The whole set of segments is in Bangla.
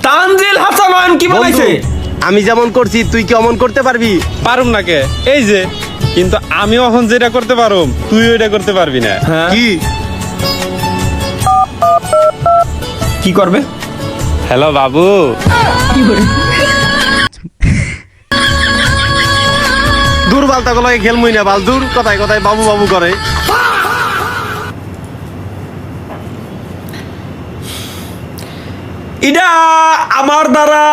তানজিল হাসান অয়ন কি বানাইছে? আমি যেমন করছি তুই কি অমন করতে পারবি? পারুম না কে, এই যে কিন্তু আমি এখন যেটা করতে পারুম তুই ওইটা করতে পারবি না। কি কি করবে? হ্যালো বাবু, দূর বালতা গলায় খেলমুই না বাল, দূর কথায় কথায় বাবু বাবু করে। এটা আমার দ্বারা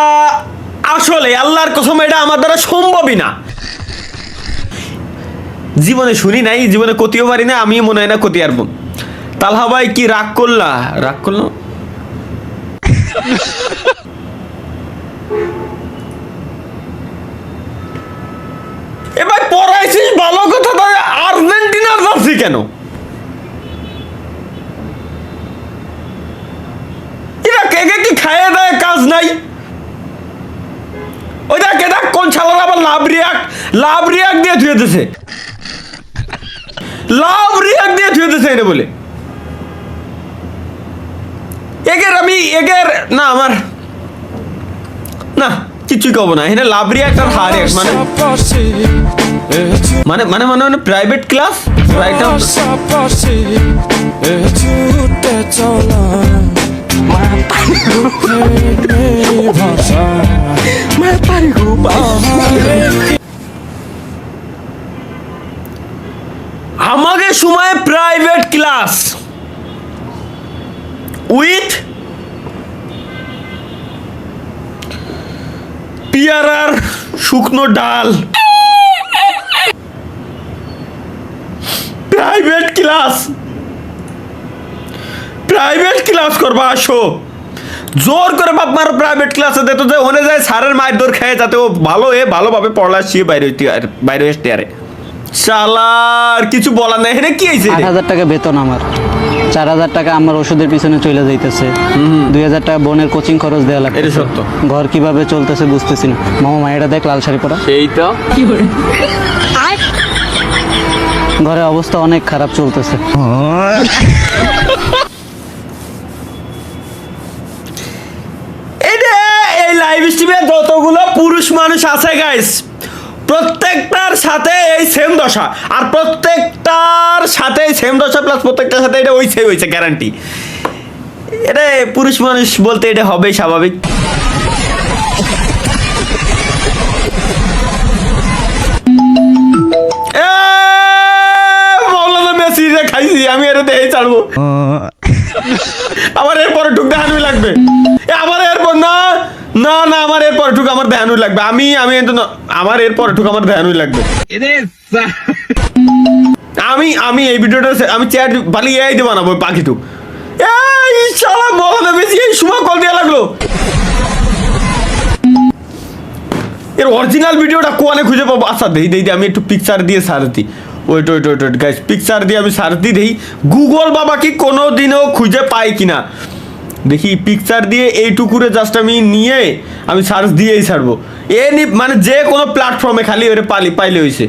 আসলে আল্লাহর কসম এটা আমার দ্বারা সম্ভবই না। জীবনে শুনি নাই, জীবনে কতিও পারি না, আমি মনে হয় না কতি আরব। তালহা ভাই কি রাগ করলা? রাগ করলো এবার পড়াইছিস ভালো কথা, তাই আর্জেন্টিনার জার্সি কেন? এরা কে কে কি খাইয়ে দেয়, কাজ নাই। ওই দেখ দেখ কোন ছালার আবার লাভ রিয়াক দিয়ে ধুয়ে দিছে, লাভ রিয়াক দিয়ে ধুয়ে দিছে এটা বলে। এগের না আমার না কিছুই কব না। এখানে লাভ রিয়াক আর হার রিয়াক মানে মানে মানে মানে প্রাইভেট ক্লাস আমাকে সময় প্রাইভেট ক্লাস উইথ পিয়ারার শুকনো ডাল, প্রাইভেট ক্লাস করবা আসো জোর করে বাপ মার প্রাইভেট ক্লাসে দিত যে ওনে যায় স্যারের মায়ের দৌড় খেয়ে যাতে ও ভালোভাবে পড়লা শিয়ে বাইরে আসতে আরে শালার কিছু বলার নাই। এখানে কি হয়েছে? 8,000 টাকা বেতন আমার, 4,000 টাকা আমার ওষুধের পিছনে চলে যাইতেছে, 2,000 টাকা বোনের কোচিং খরচ দেওয়া লাগবে। এটা সত্য। ঘর কিভাবে চলতেছে বুঝতেছি না। মামা এটা দেখ লাল শাড়ি পরা, সেই তো ঘরের অবস্থা অনেক খারাপ চলতেছে। এই লাইভ স্ট্রিমে যতগুলো পুরুষ মানুষ আছে গাইস, প্রত্যেকটার সাথে এই সেম দশা, আর প্রত্যেকটার সাথে সেম দশা প্লাস প্রত্যেকটার সাথে এটা হয়েছে গ্যারান্টি। এটা পুরুষ মানুষ বলতে এটা হবেই স্বাভাবিক। মেসি রে খাইছি আমি, এটা দেখে ছাড়বো। আমার এরপরে ঢুক দেখানোই লাগবে, আমার এরপর না না না আমার এরপরে ঢুক আমার দেখানোই লাগবে। আমি আমার এরপরে ঢুক আমার দেখানোই লাগবে। আমি এই ভিডিওটা আমি চ্যাট বালি এই দিয়ে বানাবো পাখি টুক। এই শালা বলা বেশি এই সময় কল দেওয়া লাগলো। এর অরিজিনাল ভিডিওটা কোয়ানে খুঁজে পাবো? আচ্ছা দেই আমি একটু পিকচার দিয়ে সারতি। ওয়েট গাইস, পিকচার দিয়ে আমি সারতি দেই গুগল বাবা কি কোনো দিনও খুঁজে পাই কিনা দেখি। পিকচার দিয়ে এইটুকুরে জাস্ট আমি নিয়ে আমি সার্চ দিয়েই ছাড়বো। মানে যে কোনো প্ল্যাটফর্মে খালি ওরে পাইলে হয়েছে।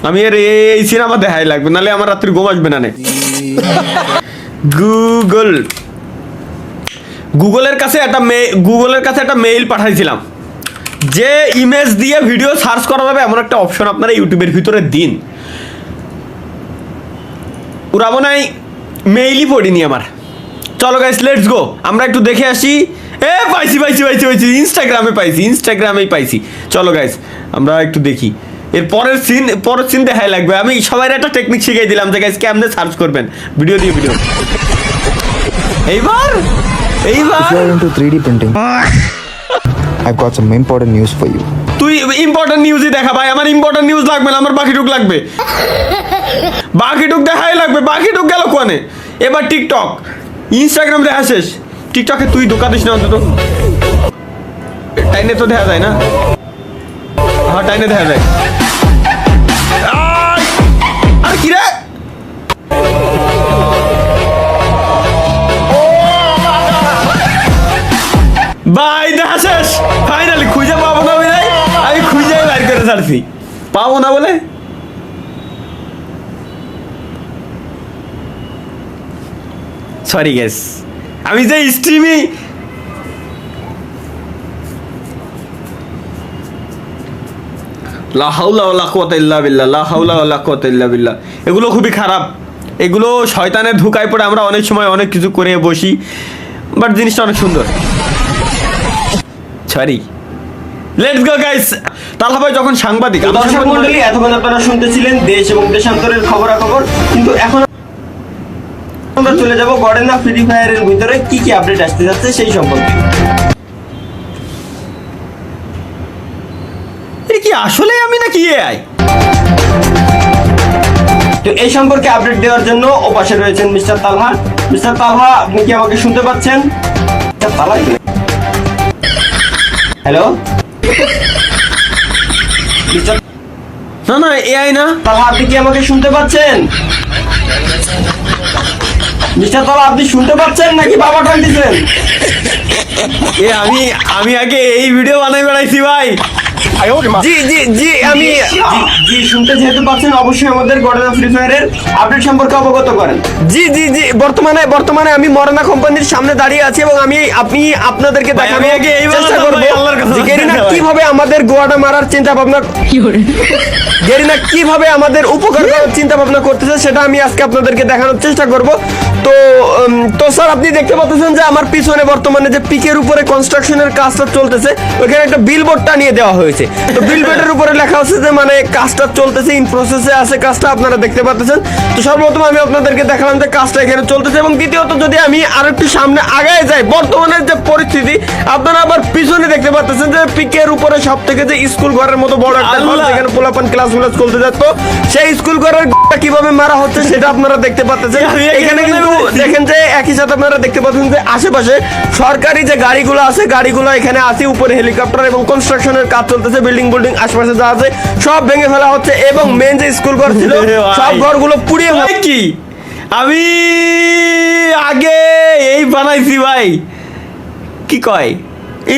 আমি এর এই সিনেমা দেখাই লাগবে, নাহলে আমার রাত্রি ঘুম আসবে না। গুগলের কাছে একটা মেইল পাঠাইছিলাম যে ইমেজ দিয়ে ভিডিও সার্চ করা যাবে এমন একটা অপশন আপনারা ইউটিউবের ভিতরে দিন। উড়াবো নাই, মেইলই পড়িনি আমার। চলো গাইস লেটস গো, আমরা একটু দেখে আসি। পাইছি ইনস্টাগ্রামেই পাইছি। চলো গাইস আমরা একটু দেখি এর পরের সিন দেখাই লাগবে। আমি সবাই একটা টেকনিক শিখিয়ে দিলাম যে গাইস কেমনে সার্চ করবেন ভিডিও দিয়ে ভিডিও। এইবার If you are into 3D printing, I've got some important news for you. তুই ইম্পর্টেন্ট নিউজই দেখা ভাই, আমার ইম্পর্টেন্ট নিউজ লাগবে না, আমার বাকিটুক লাগবে। বাকিটুক দেখাই লাগবে। বাকিটুক গেল কোনে? এবার টিকটক ইনস্টাগ্রাম দেখা শেষ। টিকটকে তুই ধোকা দিস না অন্তত। টাইনে তো দেখা যায় না? হ্যাঁ টাইনে দেখা যায়। আর কি রে ভাই দেখা শেষ। ফাইনালি খুঁজে পাবো না বলে আমি খুঁজে বাইর করে ছাড়ছি। পাবো না বলে সরি গেস। আমি যে স্ট্রিমই লা হাওলা ওয়ালা কুওয়াতা ইল্লা বিল্লাহ, লা হাওলা ওয়ালা কুওয়াতা ইল্লা বিল্লাহ। এগুলো খুবই খারাপ, এগুলো শয়তানের ধোঁকায় পড়ে আমরা অনেক সময় অনেক কিছু করে বসি, বাট জিনিসটা অনেক সুন্দর। Sorry, let's go guys. Talha ভাই যখন সাংবাদিক, দর্শক মণ্ডলী এতক্ষণ আপনারা শুনতেছিলেন দেশ এবং দেশান্তরের খবরাখবর, কিন্তু এখন আমরা চলে যাব গর্ডেনা ফ্রি ফায়ারের ভিতরে কি কি আপডেট আসতে যাচ্ছে সেই সম্পর্কে। এটা কি আসলে আমি নাকি এআই? তো এই সম্পর্কে আপডেট দেওয়ার জন্য ওপাশে রয়েছেন মিস্টার তালহা। মিস্টার তালহা, আপনি কি আমাকে শুনতে পাচ্ছেন? হ্যালো, না না এআই না। তালহা, আপনি কি আমাকে শুনতে পাচ্ছেন? মিস্টার তালহা, আপনি শুনতে পাচ্ছেন নাকি বাবা টানতেছেন? আমি আগে এই ভিডিও বানাই বেড়াইছি ভাই। জি জি জি, আমি জি শুনতে যেহেতু পাচ্ছেন, অবশ্যই আমাদের গর্ডেনা ফ্রি ফায়ারের আপডেট সম্পর্কে অবগত করেন। জি জি জি, বর্তমানে আমি মরনা কোম্পানির সামনে দাঁড়িয়ে আছি এবং আপনি আপনাদেরকে দেখাবো চেষ্টা করব যে গেরিনা কিভাবে আমাদের গোয়াটা মারার চিন্তা ভাবনা, গেরিনা কিভাবে আমাদের উপকার করার চিন্তা ভাবনা করতেছে সেটা আমি আজকে আপনাদেরকে দেখানোর চেষ্টা করব। তো স্যার, আপনি দেখতে পাচ্ছেন যে আমার পিছনে বর্তমানে যে পিকের উপরে কনস্ট্রাকশনের কাজটা চলতেছে, ওখানে একটা বিলবোর্ড টানিয়ে দেওয়া হয়েছে। তো বিলবোর্ডের উপরে লেখা আছে যে মানে কাজটা চলতেছে, ইন প্রসেসে আছে কাজটা, আপনারা দেখতে পাচ্ছেন। তো সর্বপ্রথম আমি আপনাদেরকে দেখালাম যে কাজটা এখানে চলতেছে, এবং দ্বিতীয়ত যদি আমি আরেকটু সামনে আগায় যাই, বর্তমানের যে পরিস্থিতি আপনারা আবার পিছনে দেখতে পাচ্ছেন যে পিকের উপরে সব থেকে যে স্কুল ঘরের মতো বড় একটা ঘর, যেখানে পোলাপান ক্লাস চলতে যেত, সেই স্কুল ঘরের কিভাবে মারা হচ্ছে সেটা আপনারা দেখতে পাচ্ছেন। এখানে কিন্তু দেখেন যে একই সাথে আপনারা দেখতে পাচ্ছেন যে আশেপাশে সরকারি যে গাড়িগুলো আছে, গাড়িগুলো এখানে আছে, উপরে হেলিকপ্টার এবং কনস্ট্রাকশনের কাজ চলতেছে, বিল্ডিং আশেপাশে যা আছে সব ভেঙে ফেলা হচ্ছে, এবং মেন যে স্কুল ঘর ছিল সব ঘরগুলো পুড়িয়ে কি আমি আগে এই বানাইছি ভাই, কি কয়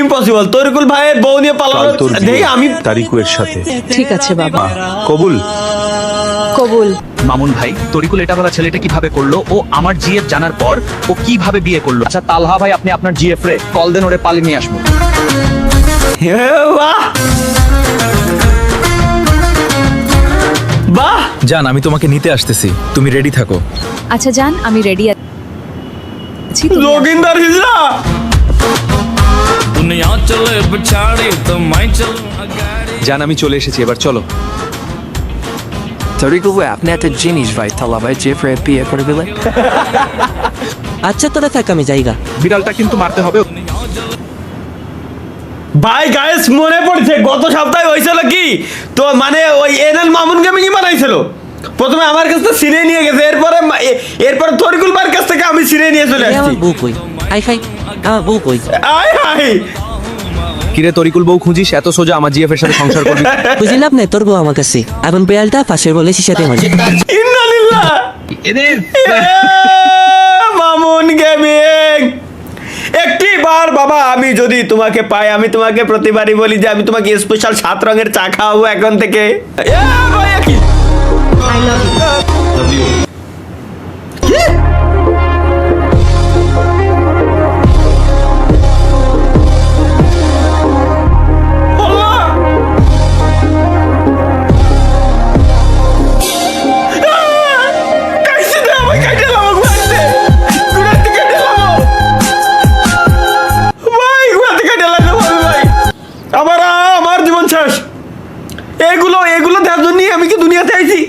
ইম্পসিবল। তরিকুল ভাইয়ের বউ নিয়ে পালানো দেই আমি তারিকুয়ের সাথে। ঠিক আছে বাবা, কবুল। কবুল। মামুন ভাই, তরিকুল এটা বলা ছেলেটা কিভাবে করলো? ও আমার জিএফ জানার পর ও কিভাবে বিয়ে করলো? আচ্ছা তালহা ভাই, আপনি আপনার জিএফ রে কল দেন, ওরে পালিয়ে নিয়ে আসবো। বাহ বাহ, জান, আমি তোমাকে নিতে আসতেছি, তুমি রেডি থাকো। আচ্ছা জান, আমি রেডি আছি। যোগিন্দর হিজরা জান, আমি চলে এসেছি, এবার চলো। তরিকুল ভাই, আপনি একটা জিনিস ভাই, তালা ভাই যে ফ্রে বিয়ে করে দিলে। আচ্ছা তোরা থাক, আমি জায়গা। বিড়ালটা কিন্তু মারতে হবে। ভাই গাইস, মনে পড়ছে গত সপ্তাহে হয়েছিল কি, তো মানে ওই এনএল মামুন গেমিংই বানাইছিল। প্রথমে আমার কাছ থেকে সিনে নিয়ে গেছে, এরপরে তরিকুল ভাইয়ের কাছ থেকে আমি সিনে নিয়ে চলে আসছি। আমার বউ কই? আই হাই, আমার বউ কই? আয় হাই, কিরে তরিকুল, বউ খুঁজিস? এত সোজা আমার জিএফ এর সাথে সংসার করবি? বুঝলাম না, তোর বউ আমার কাছে, এখন বিড়ালটা পাশের বলে শিশাতে হয়। ইন্নালিল্লাহ, মামুন গেমিং। একটি বার বাবা, আমি যদি তোমাকে পাই, আমি তোমাকে প্রতিবারই বলি যে আমি তোমাকে স্পেশাল 7 রঙের চা খাওয়াবো এখন থেকে। I love you. আমার জীবন শেষ। এগুলো দেখার জন্যই আমি কি দুনিয়াতে আইছি?